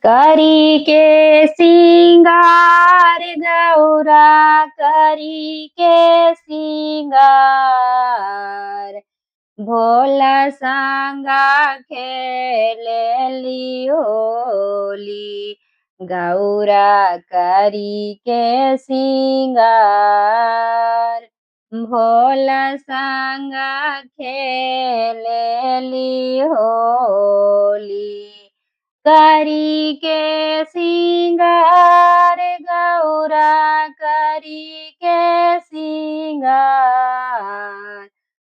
करी के सिंगार गौरा करी के सिंगार भोला सांगा खेलेली होली गौरा करी के सिंगार भोला सांगा खेलेली होली करी के सिंगार गौरा करी के सिंगार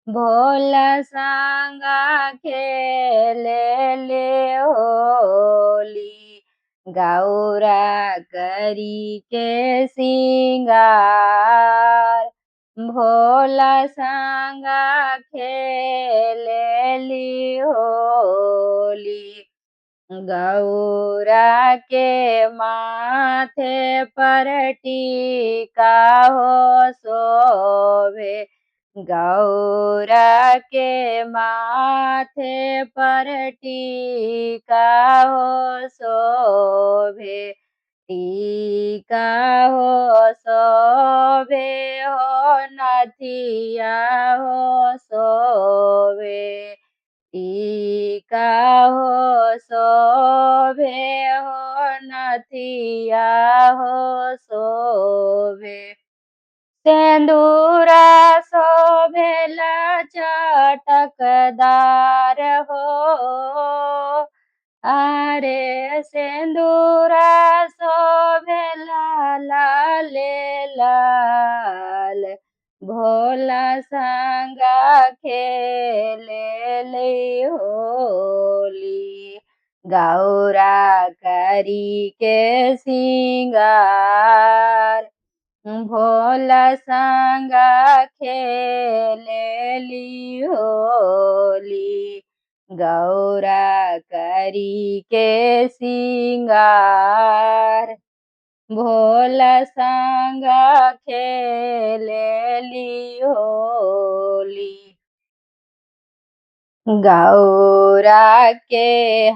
भोला सांगा खेलेले होली गौरा करी के सिंगार भोला सांगा खेलेली होली गौरा के माथे पर टीका हो शोभे गौरा के माथे पर टीका हो शोभे टीका हो शोभे हो नथिया हो शोभे टीका हो शोभे हो नथिया हो शोभे सेंदूरा शोभेला चटकदार हो अरे सेंदूरा शोभेला लाले लाल भोला सांगा खेलेले होली गौरा करी के सिंगार भोला सांगा खेलेली होली गौरा करी के सिंगार भोला सांगा खेलेली होली गौरा के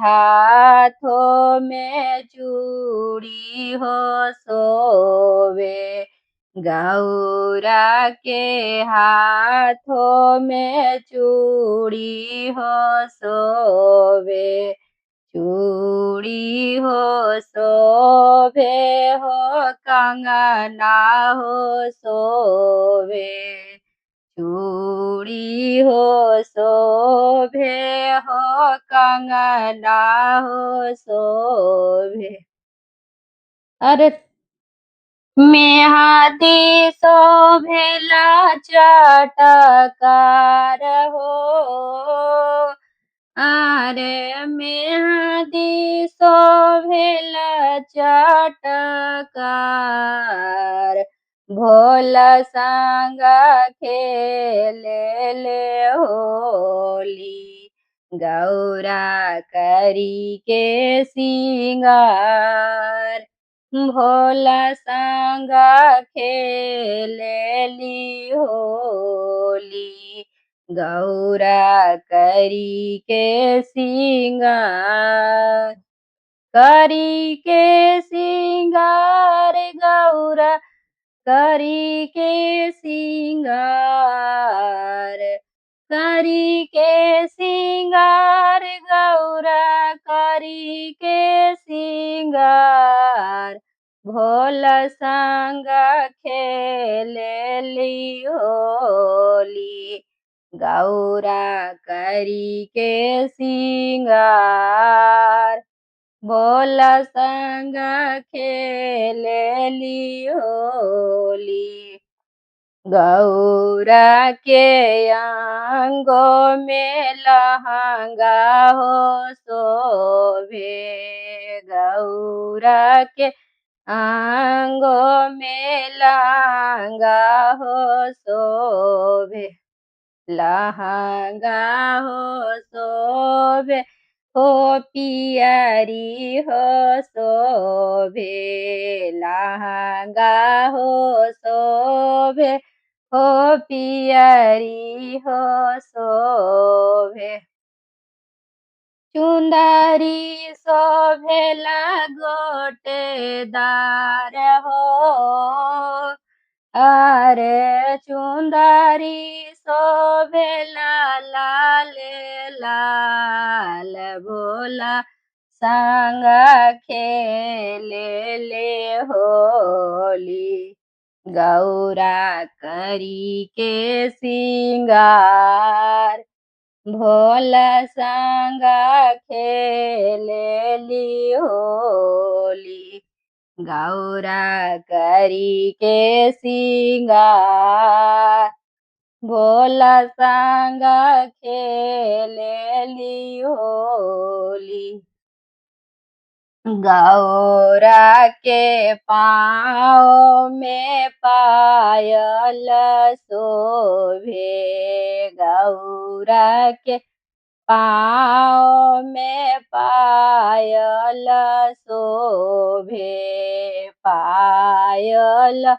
हाथों में चूड़ी हो सोवे गौरा के हाथों में चूड़ी हो सोवे चूड़ी हो शोभे हो कंगना हो शोभे चूड़ी हो शोभे हो कंगना हो शोभे अरे मेहदी शोभेला चटकार हो अरे मेहदी शोभेला चटकार भोला सांगा खेलेले होली गौरा करी के सिंगार भोला सांगा खेलेली होली गौरा करी के सिंगार करी के सिंगार गौरा करी के सिंगार करी के सिंगार गौरा करी के सिंगार भोला सांगा खेलेली होली गौरा करी के सिंगार भोला सांगा खेलेली होली गौरा के अंगों में लहंगा हो शोभे गौरा के अंगों में लहंगा हो शोभे लहंगा हो शोभे हो पियरी हो शोभे लहंगा हो शोभे हो पियरी हो शोभे चुंदरी शोभेला गोटेदार हो। अरे चुंदरी शोभेला लाल लाल भोला संग खेले ले होली। गौरा करी के सिंगार भोला संग खेलेली होली। गौरा करी के सिंगार भोला संग खेलेली होली। गौरा के पाँव में पायल शोभे। गौरा के पाँव में पायल शोभे। पायल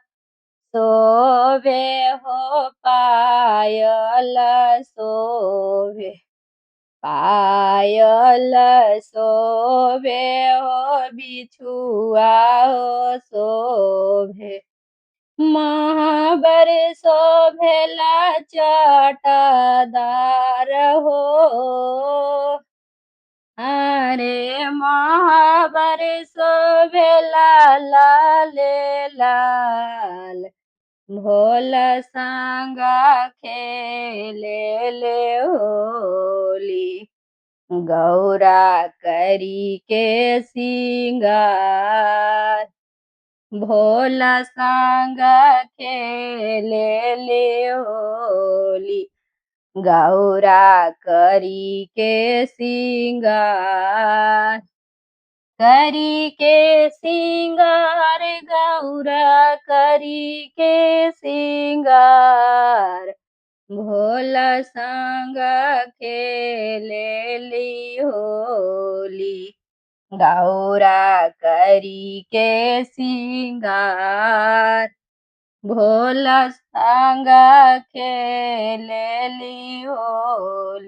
शोभे हो पायल शोभे। पायल शोभे हो बिछुआ हो शोभे। महाबर शोभेला चटदार हो। अरे महाबर शोभेला लाल लाल भोला संग खेले ले होली। गौरा करी के सिंगार भोला संग खेले ले होली। गौरा करी के सिंगार करी के सिंगार गौरा करी के सिंगार भोला संग खेलेली होली। गौरा करी के सिंगार भोला संग खेलेली होली।